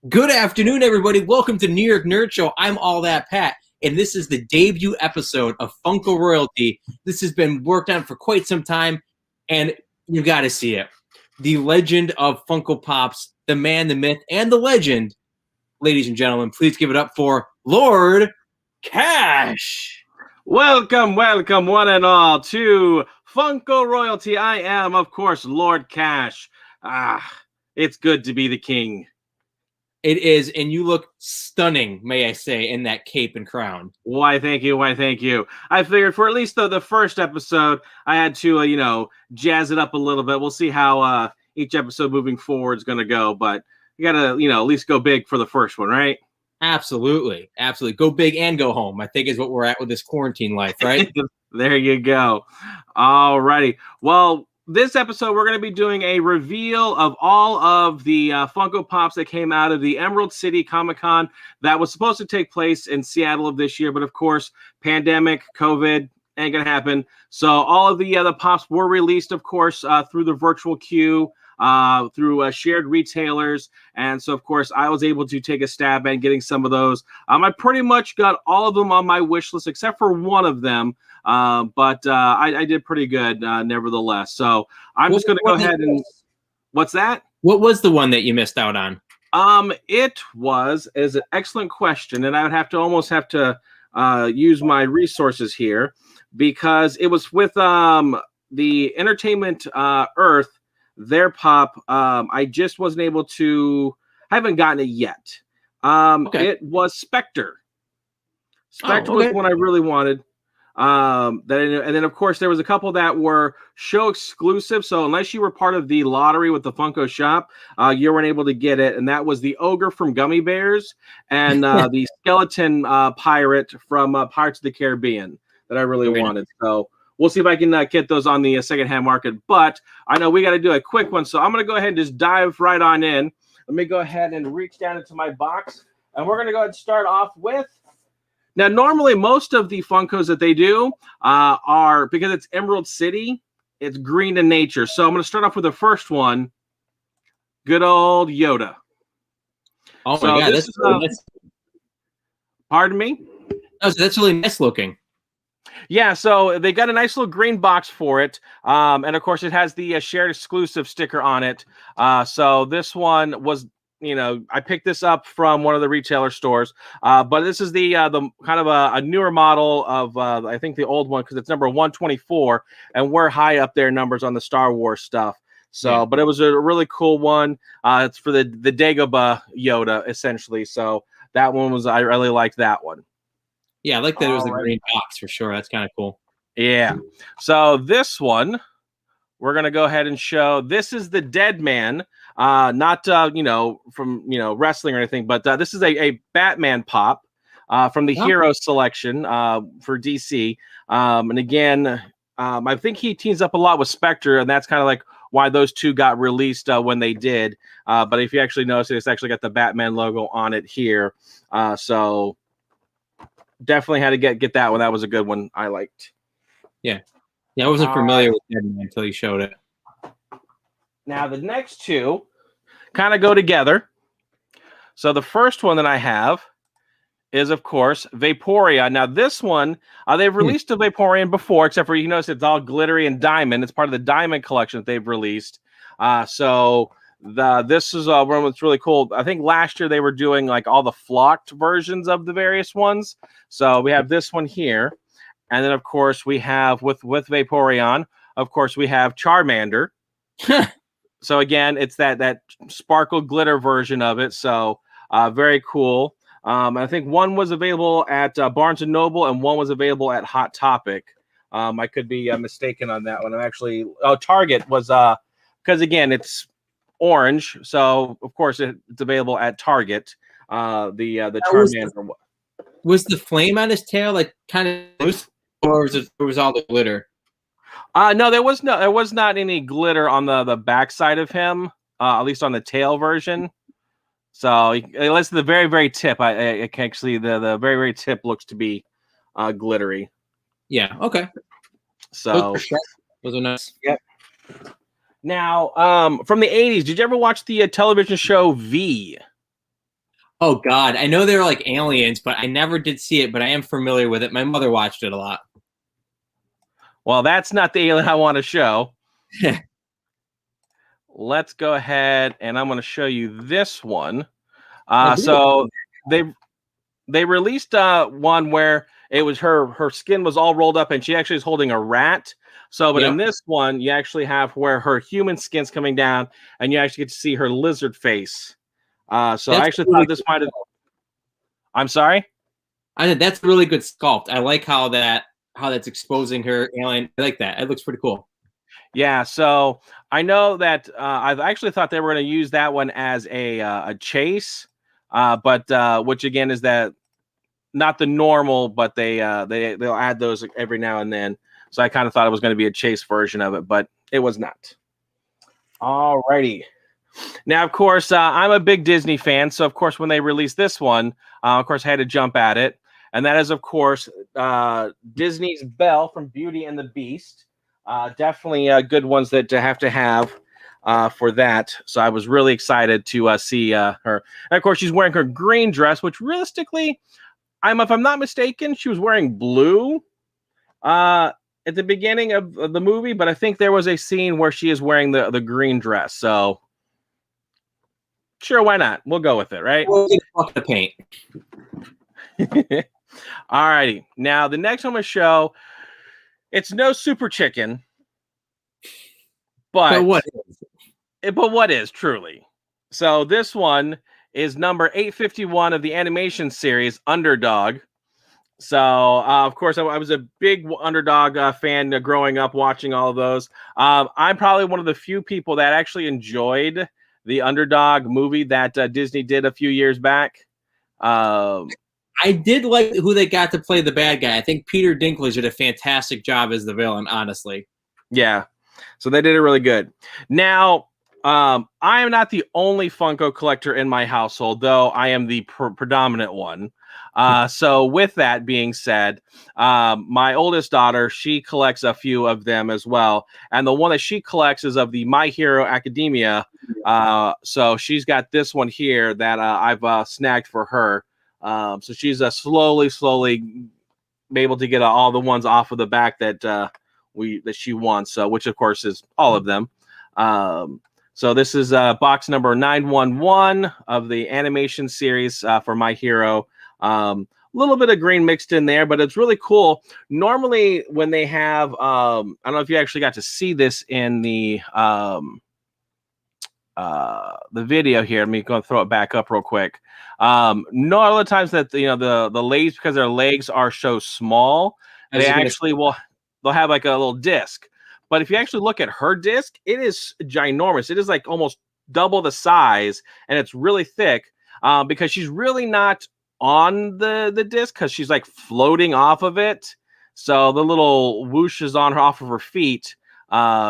Good afternoon, everybody. Welcome to New York Nerd Show. I'm All That Pat, and this is the debut episode of Funko Royalty. This has been worked on for quite some time, and you got to see it. The legend of Funko Pops, the man, the myth, and the legend. Ladies and gentlemen, please give it up for Lord Cash. Welcome, one and all, to Funko Royalty. I am, of course, Lord Cash. It's good to be the king. It is, and you look stunning, may I say, in that cape and crown. Why, thank you. I figured for at least the first episode, I had to, jazz it up a little bit. We'll see how each episode moving forward is going to go, but you got to, at least go big for the first one, right? Absolutely. Go big and go home, I think is what we're at with this quarantine life, right? There you go. All righty. Well, this episode, we're going to be doing a reveal of all of the Funko Pops that came out of the Emerald City Comic-Con that was supposed to take place in Seattle of this year. But of course, pandemic, COVID, ain't going to happen. So all of the other Pops were released, of course, through the virtual queue, through shared retailers. And so, of course, I was able to take a stab at getting some of those. I pretty much got all of them on my wish list, except for one of them. But I did pretty good, nevertheless. So I'm just going to go ahead and... What's that? What was the one that you missed out on? It is an excellent question, and I would almost have to use my resources here, because it was with the Entertainment Earth, their pop. I just wasn't able to... I haven't gotten it yet. Okay. It was Spectre. Spectre was one I really wanted. And then of course there was a couple that were show exclusive, so unless you were part of the lottery with the Funko shop, you weren't able to get it. And that was the ogre from Gummy Bears and the skeleton pirate from Pirates of the Caribbean that I really wanted. So we'll see if I can get those on the secondhand market, but I know we got to do a quick one, so I'm going to go ahead and just dive right on in. Let me go ahead and reach down into my box, and we're going to go ahead and start off with... Now, normally, most of the Funkos that they do are, because it's Emerald City, it's green in nature. So I'm going to start off with the first one. Good old Yoda. Oh, my God. That's really nice. Pardon me? Oh, so that's really nice looking. Yeah, so they got a nice little green box for it. And, of course, it has the shared exclusive sticker on it. So this one was... I picked this up from one of the retailer stores, but this is the kind of a newer model of I think the old one, because it's number 124, and we're high up there numbers on the Star Wars stuff. So, yeah. But it was a really cool one. It's for the Dagobah Yoda essentially. So that one was... I really liked that one. Yeah, I like that it was the green box for sure. That's kind of cool. Yeah. So this one, we're gonna go ahead and show. This is the Deadman. Not from wrestling or anything, but this is a Batman pop from the Hero selection for DC. And again, I think he teams up a lot with Spectre, and that's kind of like why those two got released when they did. But if you actually notice, it's actually got the Batman logo on it here. So definitely had to get that one. That was a good one. I liked. Yeah, I wasn't familiar with Deadman until you showed it. Now, the next two kind of go together. So the first one that I have is, of course, Vaporeon. Now, this one, they've released a Vaporeon before, except for, you notice it's all glittery and diamond. It's part of the diamond collection that they've released. So this is one that's really cool. I think last year they were doing like all the flocked versions of the various ones. So we have this one here. And then, of course, we have with Vaporeon, of course, we have Charmander. So again, it's that sparkle glitter version of it. So very cool. I think one was available at Barnes & Noble and one was available at Hot Topic. I could be mistaken on that one. I'm actually... Target was... because again, it's orange. So, of course, it's available at Target. The Charmander. Was the flame on his tail like kind of loose, or was all the glitter? No, there was not any glitter on the backside of him, at least on the tail version. So unless the very, very tip, I can actually the very, very tip looks to be glittery. Yeah. Okay. So those are nice. Yep. Now, from the 80s, did you ever watch the television show V? Oh God, I know they're like aliens, but I never did see it. But I am familiar with it. My mother watched it a lot. Well, that's not the alien I want to show. Let's go ahead and I'm going to show you this one. So they released one where it was her skin was all rolled up and she actually is holding a rat. So, but in this one, you actually have where her human skin's coming down and you actually get to see her lizard face. So I actually thought this might have. I'm sorry. I said that's a really good sculpt. I like how that's exposing her alien. I like that. It looks pretty cool. Yeah, so I know that I've actually thought they were going to use that one as a chase, but which again is that not the normal, but they'll add those every now and then. So I kind of thought it was going to be a chase version of it, but it was not. Alrighty. Now, of course, I'm a big Disney fan, so of course when they released this one, of course I had to jump at it, and that is of course Disney's Belle from Beauty and the Beast. Definitely good ones that to have for that. So I was really excited to see her. And of course, she's wearing her green dress, which realistically, if I'm not mistaken, she was wearing blue at the beginning of the movie, but I think there was a scene where she is wearing the green dress. So sure, why not? We'll go with it, right? We'll get off the paint. All righty. Now, the next one I'm going to show, it's no super chicken, but what is truly? So this one is number 851 of the animation series Underdog. So of course I was a big Underdog fan growing up, watching all of those. I'm probably one of the few people that actually enjoyed the Underdog movie that Disney did a few years back. I did like who they got to play the bad guy. I think Peter Dinklage did a fantastic job as the villain, honestly. Yeah. So they did it really good. Now, I am not the only Funko collector in my household, though I am the predominant one. So with that being said, my oldest daughter, she collects a few of them as well. And the one that she collects is of the My Hero Academia. So she's got this one here that I've snagged for her. So she's slowly able to get all the ones off of the back that she wants, which of course is all of them. So this is box number 911 of the animation series for My Hero. A little bit of green mixed in there, but it's really cool. Normally when they have, I don't know if you actually got to see this in the video here. Let me go and throw it back up real quick. No other times that the legs, because their legs are so small, they actually they'll have like a little disc. But if you actually look at her disc, it is ginormous. It is like almost double the size, and it's really thick because she's really not on the disc because she's like floating off of it. So the little whooshes on her off of her feet,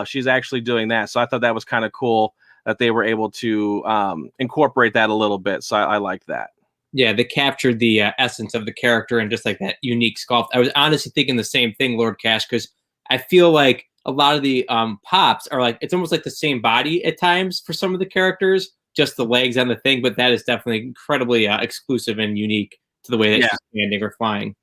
she's actually doing that. So I thought that was kind of cool that they were able to incorporate that a little bit. So I like that. Yeah, they captured the essence of the character and just like that unique sculpt. I was honestly thinking the same thing, Lord Cash, because I feel like a lot of the pops are like, it's almost like the same body at times for some of the characters, just the legs on the thing, but that is definitely incredibly exclusive and unique to the way that she's standing or flying.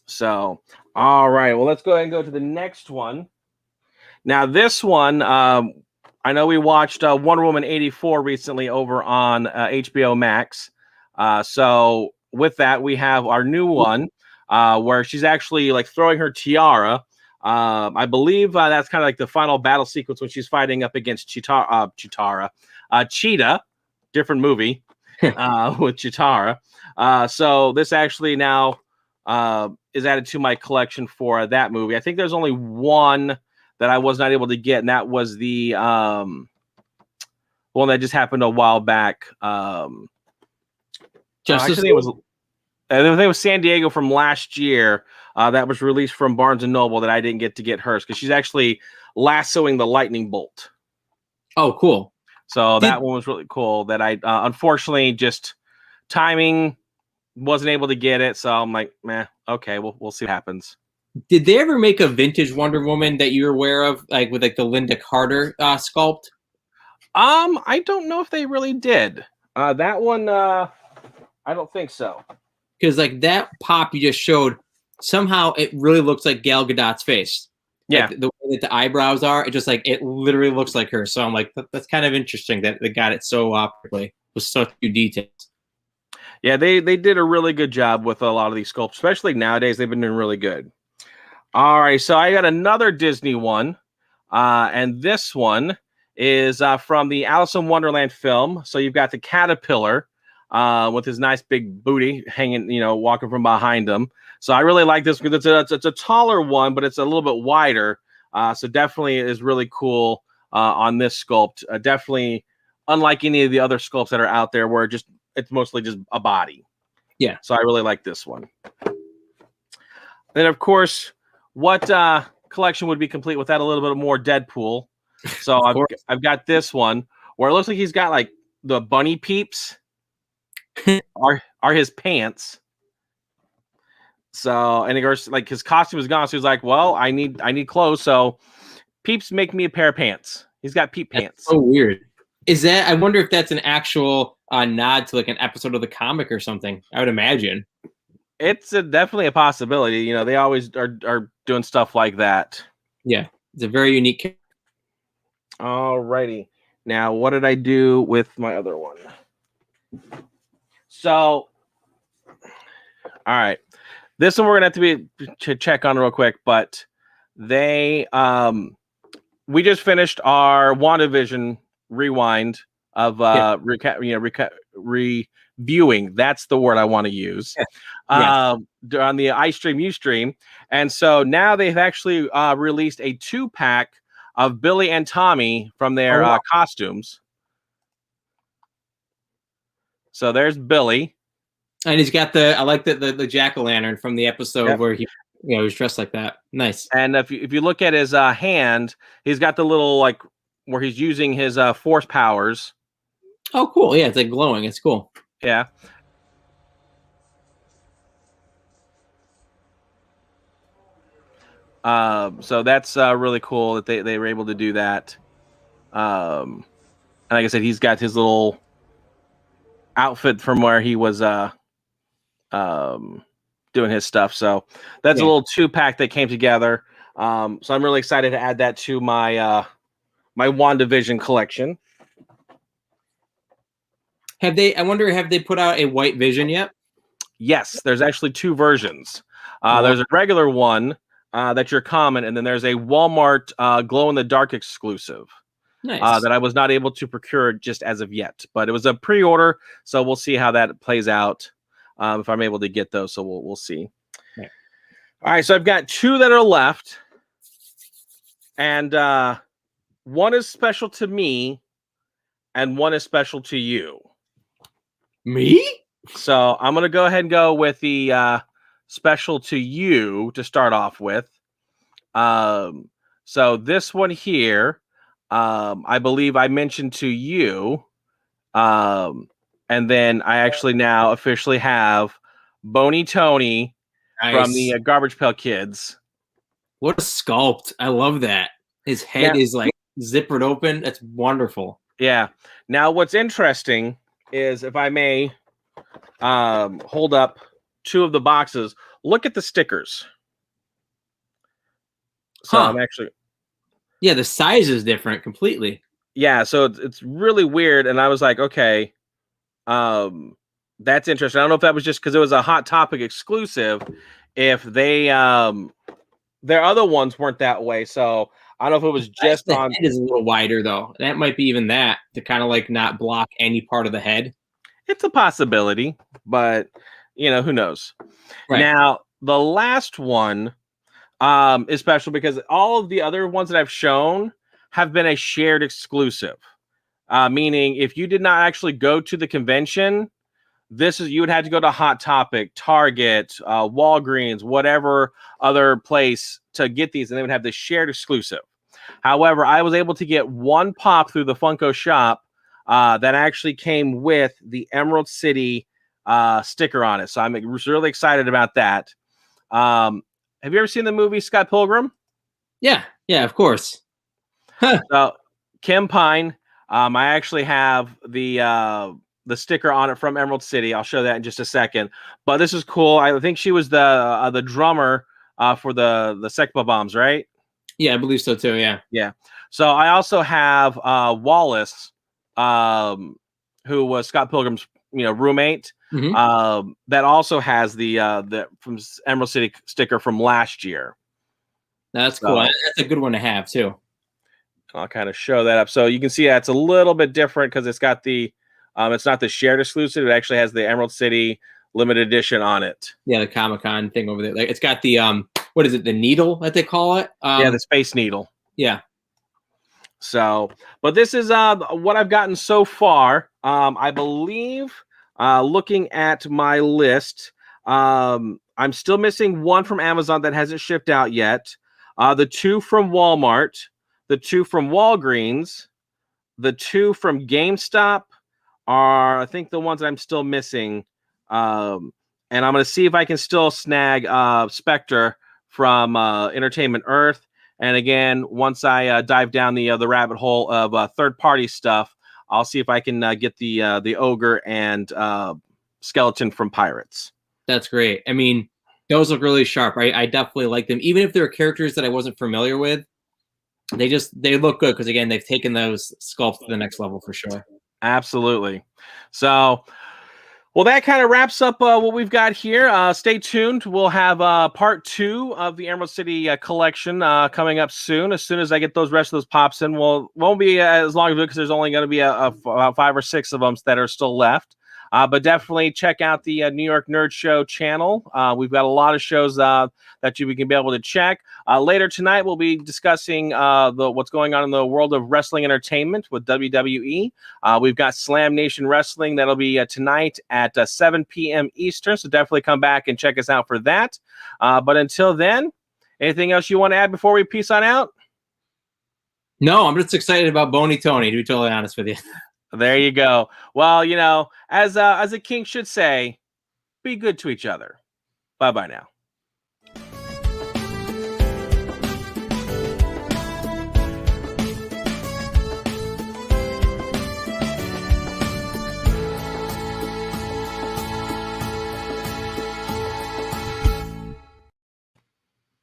So, all right, well, let's go ahead and go to the next one. Now, this one, I know we watched Wonder Woman 84 recently over on HBO Max. So with that, we have our new one where she's actually like throwing her tiara. I believe that's kind of like the final battle sequence when she's fighting up against Cheetah, different movie with Chitara. So this actually now is added to my collection for that movie. I think there's only one that I was not able to get, and that was the one that just happened a while back. Actually, I think it was San Diego from last year that was released from Barnes & Noble that I didn't get to get hers because she's actually lassoing the lightning bolt. Oh, cool. So that one was really cool that I unfortunately just timing wasn't able to get it. So I'm like, meh, okay, we'll see what happens. Did they ever make a vintage Wonder Woman that you're aware of, like with like the Linda Carter sculpt? I don't know if they really did. That one, I don't think so. Because like that pop you just showed, somehow it really looks like Gal Gadot's face. Yeah. Like the way that the eyebrows are, it just like it literally looks like her. So I'm like, that's kind of interesting that they got it so perfectly with such few details. Yeah, they did a really good job with a lot of these sculpts, especially nowadays. They've been doing really good. All right, so I got another Disney one, and this one is from the Alice in Wonderland film. So you've got the caterpillar with his nice big booty hanging, walking from behind him. So I really like this because it's a taller one, but it's a little bit wider. So definitely is really cool on this sculpt. Definitely unlike any of the other sculpts that are out there where it's mostly just a body. Yeah. So I really like this one. Then, of course, what collection would be complete without a little bit more Deadpool? So I've got this one where it looks like he's got like the bunny peeps are his pants. So, and of course, like his costume is gone. So he's like, well, I need clothes. So peeps make me a pair of pants. He's got peep pants. That's so weird. Is that? I wonder if that's an actual nod to like an episode of the comic or something. I would imagine. It's definitely a possibility. They always are doing stuff like that. Yeah, it's a very unique. Alrighty. Now, what did I do with my other one? So, all right. This one we're gonna have to check on real quick, but they we just finished our WandaVision rewind of reviewing. That's the word I want to use. Yeah. On the iStream Ustream, and so now they've actually released a 2-pack of Billy and Tommy from their costumes. So there's Billy, and he's got I like the jack-o'-lantern from the episode where he was dressed like that. Nice. And if you look at his hand, he's got the little like where he's using his force powers. Oh, cool! Yeah, it's like glowing. It's cool. Yeah. So that's really cool that they were able to do that. And like I said, he's got his little outfit from where he was doing his stuff. So that's a little 2-pack that came together. So I'm really excited to add that to my my WandaVision collection. Have they put out a White Vision yet? Yes, there's actually 2 versions. There's a regular one that's your common, and then there's a Walmart glow-in-the-dark exclusive. Nice. That I was not able to procure just as of yet, but it was a pre-order, so we'll see how that plays out if I'm able to get those. So we'll see. Right. All right, so I've got 2 that are left, and one is special to me, and one is special to you. Me? So I'm gonna go ahead and go with the special to you to start off with. So this one here. I believe I mentioned to you, and then I actually now officially have Boney Tony from the Garbage Pail Kids. What a sculpt! I love that. His head is like zippered open. That's wonderful. Yeah. Now, what's interesting is, if I may hold up 2 of the boxes, look at the stickers. So I'm actually. Yeah, the size is different completely. Yeah, so it's really weird, and I was like, okay, that's interesting. I don't know if that was just because it was a Hot Topic exclusive. If they their other ones weren't that way, so I don't know if it was just the on. head is a little wider though. That might be even that to kind of like not block any part of the head. It's a possibility, but who knows? Right. Now the last one. Is special because all of the other ones that I've shown have been a shared exclusive. Meaning if you did not actually go to the convention, you would have to go to Hot Topic, Target, Walgreens, whatever other place to get these, and they would have this shared exclusive. However, I was able to get one pop through the Funko shop that actually came with the Emerald City sticker on it. So I'm really excited about that. Have you ever seen the movie Scott Pilgrim? Yeah, of course. So Kim Pine, I actually have the sticker on it from Emerald City. I'll show that in just a second. But this is cool. I think she was the drummer for the Sekba Bombs, right? Yeah, I believe so too. Yeah. Yeah. So I also have Wallace, who was Scott Pilgrim's roommate. That also has the from Emerald City sticker from last year. That's cool. That's a good one to have too. I'll kind of show that up. So you can see it's a little bit different because it's got the it's not the shared exclusive. It actually has the Emerald City limited edition on it. Yeah, the Comic-Con thing over there. Like it's got the what is it? The needle that they call it? Yeah, the Space Needle. Yeah. So, but this is what I've gotten so far. I believe, looking at my list, I'm still missing one from Amazon that hasn't shipped out yet. The 2 from Walmart, the 2 from Walgreens, the 2 from GameStop are, I think, the ones that I'm still missing. And I'm going to see if I can still snag Spectre from Entertainment Earth. And again, once I dive down the rabbit hole of third-party stuff, I'll see if I can get the Ogre and Skeleton from Pirates. That's great. I mean, those look really sharp. I definitely like them. Even if they're characters that I wasn't familiar with, they look good because, again, they've taken those sculpts to the next level for sure. Absolutely. So, well, that kind of wraps up what we've got here. Stay tuned. We'll have part 2 of the Emerald City collection coming up soon. As soon as I get those rest of those pops in, won't be as long as it because there's only going to be about 5 or 6 of them that are still left. But definitely check out the New York Nerd Show channel. We've got a lot of shows that we can be able to check. Later tonight, we'll be discussing what's going on in the world of wrestling entertainment with WWE. We've got Slam Nation Wrestling. That'll be tonight at 7 p.m. Eastern. So definitely come back and check us out for that. But until then, anything else you want to add before we peace on out? No, I'm just excited about Boney Tony, to be totally honest with you. There you go. Well, as a king should say, be good to each other. Bye-bye now.